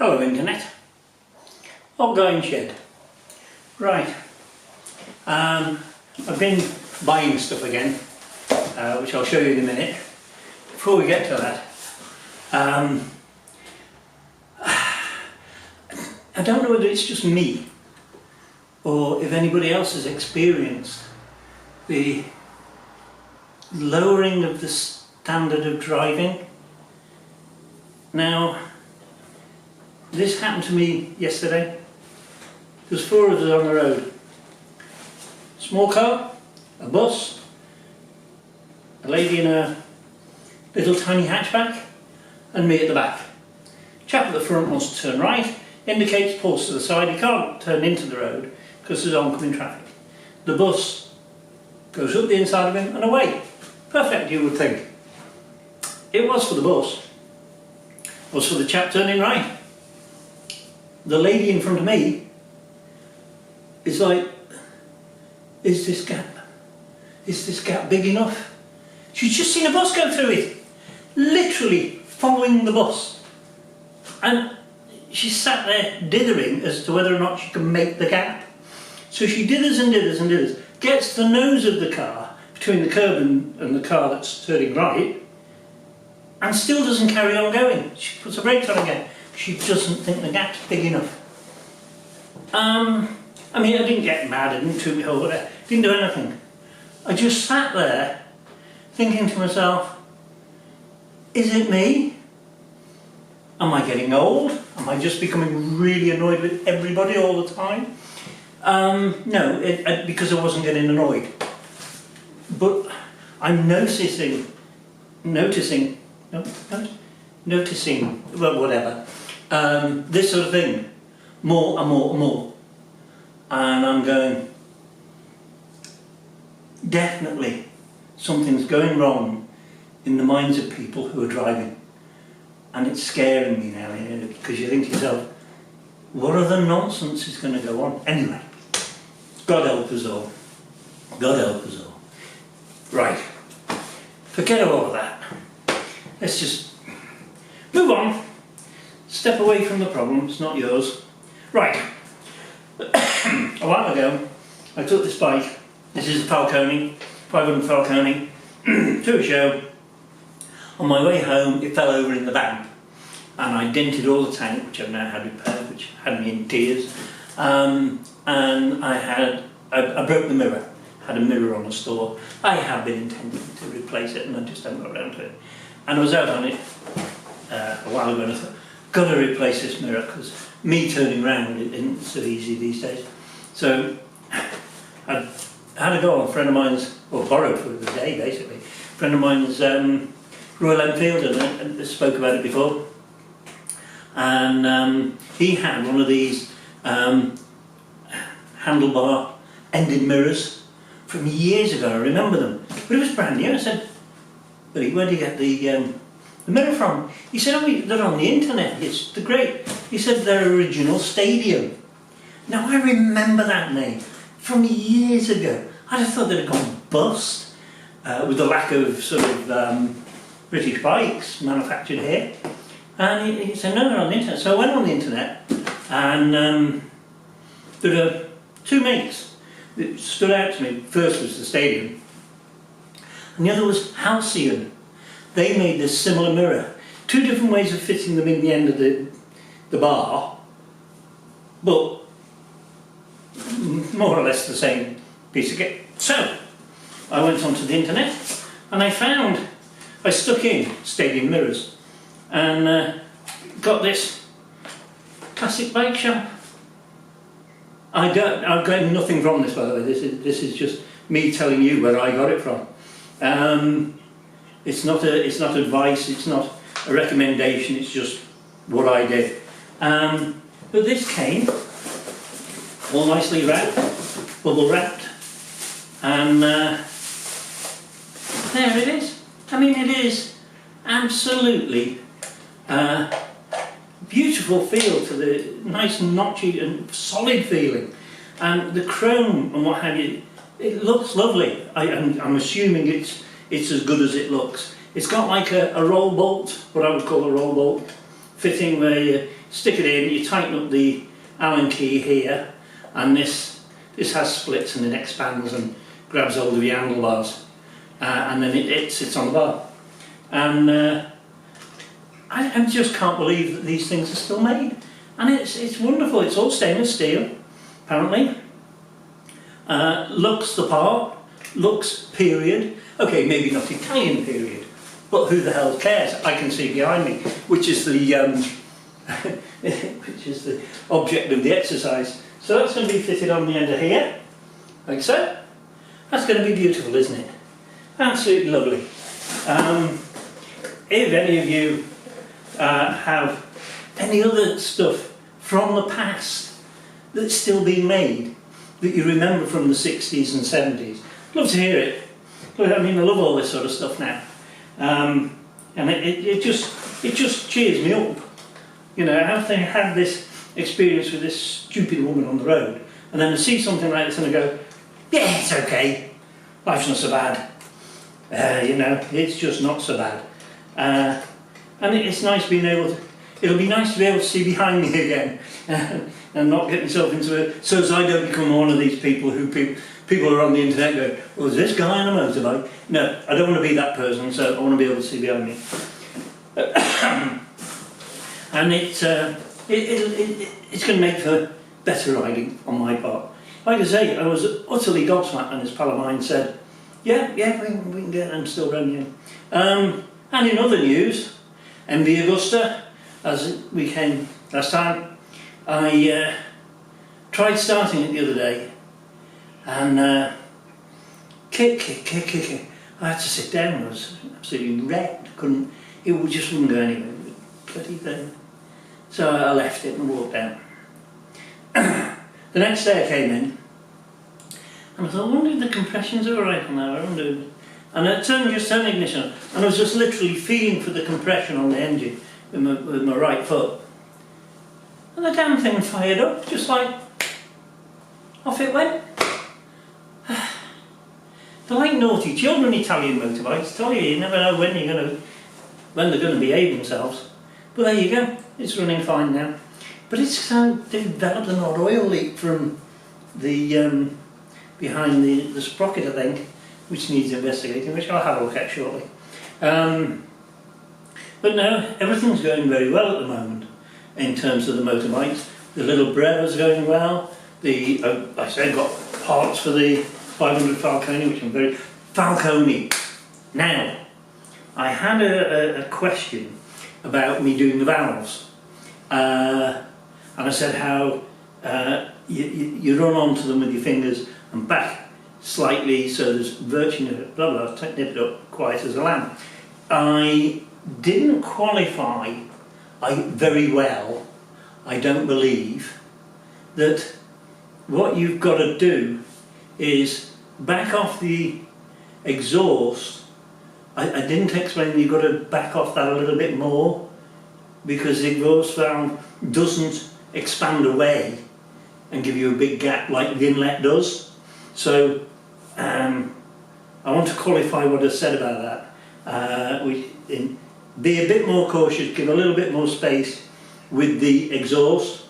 Hello Internet. Outgoing shed. Right. I've been buying stuff again, which I'll show you in a minute. Before we get to that, I don't know whether it's just me or if anybody else has experienced the lowering of the standard of driving. Now, this happened to me yesterday. There's 4 of us on the road. Small car, a bus, a lady in a little tiny hatchback, and me at the back. Chap at the front wants to turn right, indicates, pulls to the side. He can't turn into the road because there's oncoming traffic. The bus goes up the inside of him and away. Perfect, you would think. It was for the bus. It was for the chap turning right. The lady in front of me is like, is this gap big enough? She's just seen a bus go through it, literally following the bus, and she sat there dithering as to whether or not she can make the gap. So she dithers and dithers and dithers, gets the nose of the car between the curb and the car that's turning right, and still doesn't carry on going. She puts the brakes on again. She doesn't think the gap's big enough. I mean, I didn't get mad, I didn't toot my horn, I didn't do anything. I just sat there thinking to myself, is it me? Am I getting old? Am I just becoming really annoyed with everybody all the time? No, because I wasn't getting annoyed. But I'm noticing, well, whatever, this sort of thing, more and more and more. And I'm going, definitely something's going wrong in the minds of people who are driving. And it's scaring me now, because you think to yourself, what other nonsense is going to go on? Anyway, God help us all. God help us all. Right, forget all of that. Let's just move on. Step away from the problem, it's not yours. Right, a while ago I took this bike, this is a Falcone, 500 Falcone, to a show. On my way home it fell over in the van and I dented all the tank, which I've now had repaired, which had me in tears, and I broke the mirror. Had a mirror on the store. I have been intending to replace it and I just haven't got around to it. And I was out on it a while ago and I thought, got to replace this mirror because me turning round it isn't so easy these days. So I had a go on a friend of mine's, or borrowed for the day basically, a friend of mine's Royal Enfield, and I spoke about it before. And he had one of these handlebar ended mirrors from years ago. I remember them, but it was brand new. I said, "Billy, where do you get the mirror from?" He said, "Oh, they're on the internet. They're great." He said, "They're original Stadium." Now I remember that name from years ago. I just thought they'd have gone bust with the lack of sort of British bikes manufactured here. And he said, "No, they're on the internet." So I went on the internet, and there were 2 makes that stood out to me. First was the Stadium, and the other was Halcyon. They made this similar mirror. 2 different ways of fitting them in the end of the bar, but more or less the same piece of kit. So I went onto the internet and I stuck in Stadium mirrors and got this classic bike shop. I'm getting nothing from this, by the way. This is just me telling you where I got it from. It's not advice. It's not a recommendation. It's just what I did. But this came all nicely wrapped, bubble wrapped, and there it is. I mean, it is absolutely beautiful feel to the nice notchy and solid feeling, and the chrome and what have you. It looks lovely. I'm assuming it's as good as it looks. It's got like a roll bolt, what I would call a roll bolt fitting, where stick it in, you tighten up the Allen key here, and this has splits and it expands and grabs hold of your handlebars, and then it sits on the bar. And I just can't believe that these things are still made, and it's wonderful. It's all stainless steel, apparently. Looks the part, looks period. Okay, maybe not Italian period, but who the hell cares? I can see behind me, which is the which is the object of the exercise. So that's going to be fitted on the end of here, like so. That's going to be beautiful, isn't it? Absolutely lovely. If any of you have any other stuff from the past that's still being made, that you remember from the 60s and 70s, I'd love to hear it. I mean, I love all this sort of stuff now. And it just cheers me up. You know, after I had this experience with this stupid woman on the road, and then I see something like this and I go, yeah, it's okay. Life's not so bad. You know, it's just not so bad. And it's nice being able to, it'll be nice to be able to see behind me again and not get myself into it, so as I don't become one of these people who people are on the internet going, well, is this guy on a motorbike? No, I don't want to be that person, so I want to be able to see behind me. And it's going to make for better riding on my part. Like I say, I was utterly gobsmacked when this pal of mine said, yeah, we can get them still running. And in other news, MV Agusta, as we came last time, I tried starting it the other day, and kick. I had to sit down. I was absolutely wrecked. It just wouldn't go anywhere. Bloody thing. So I left it and walked down. The next day I came in, and I thought, I wonder if the compression's alright on there. I wonder. And I just turned the ignition on, and I was just literally feeling for the compression on the engine with my right foot. And the damn thing fired up, just like, off it went. They're like naughty children, Italian motorbikes. Tell you never know when they're going to behave themselves. But there you go, it's running fine now. But it's developed an odd oil leak from the behind the sprocket, I think, which needs investigating, which I'll have a look at shortly. But no, everything's going very well at the moment in terms of the motorbikes. The little Breva's going well. I said got parts for the 500 Falcone, which I'm very... Falcone! Now, I had a question about me doing the valves. And I said how you run onto them with your fingers and back slightly, so there's virtually blah blah, nip it up quiet as a lamb. I didn't qualify very well, I don't believe, that what you've got to do is back off the exhaust. I didn't explain that you've got to back off that a little bit more, because the exhaust valve doesn't expand away and give you a big gap like the inlet does. So I want to qualify what I said about that. Be a bit more cautious, give a little bit more space with the exhaust,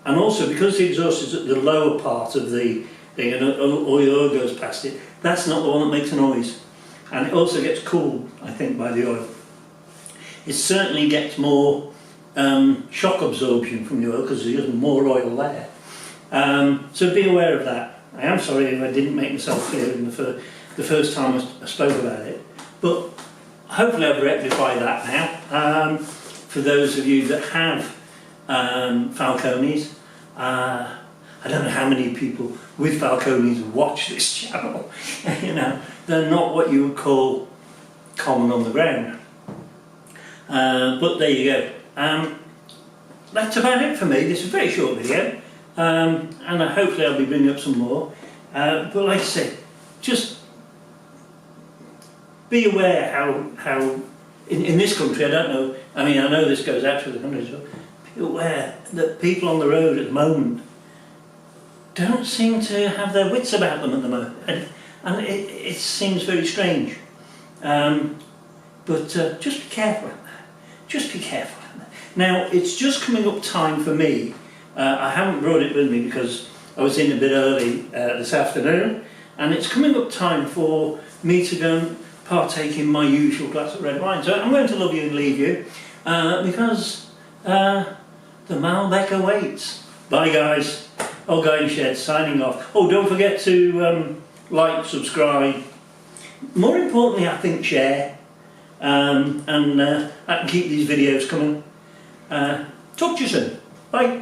and also because the exhaust is at the lower part of the thing and all your oil goes past it, that's not the one that makes a noise. And it also gets cooled, I think, by the oil. It certainly gets more shock absorption from the oil because there's more oil there. So be aware of that. I am sorry if I didn't make myself clear in the first time I spoke about it, but hopefully I've rectified that now. For those of you that have Falcones, I don't know how many people with Falcones watch this channel. You know, they're not what you would call common on the ground. But there you go. That's about it for me. This is a very short video, and hopefully I'll be bringing up some more. But like I said, just be aware how in this country, I don't know, I mean I know this goes out to the country, so be aware that people on the road at the moment don't seem to have their wits about them at the moment, and it seems very strange. But just be careful. Just be careful. Now, it's just coming up time for me. I haven't brought it with me because I was in a bit early this afternoon, and it's coming up time for me to go and partake in my usual glass of red wine. So I'm going to love you and leave you because the Malbec awaits. Bye guys. Old Guy in Shed signing off. Oh, don't forget to like, subscribe. More importantly, I think share, and I can keep these videos coming. Talk to you soon. Bye.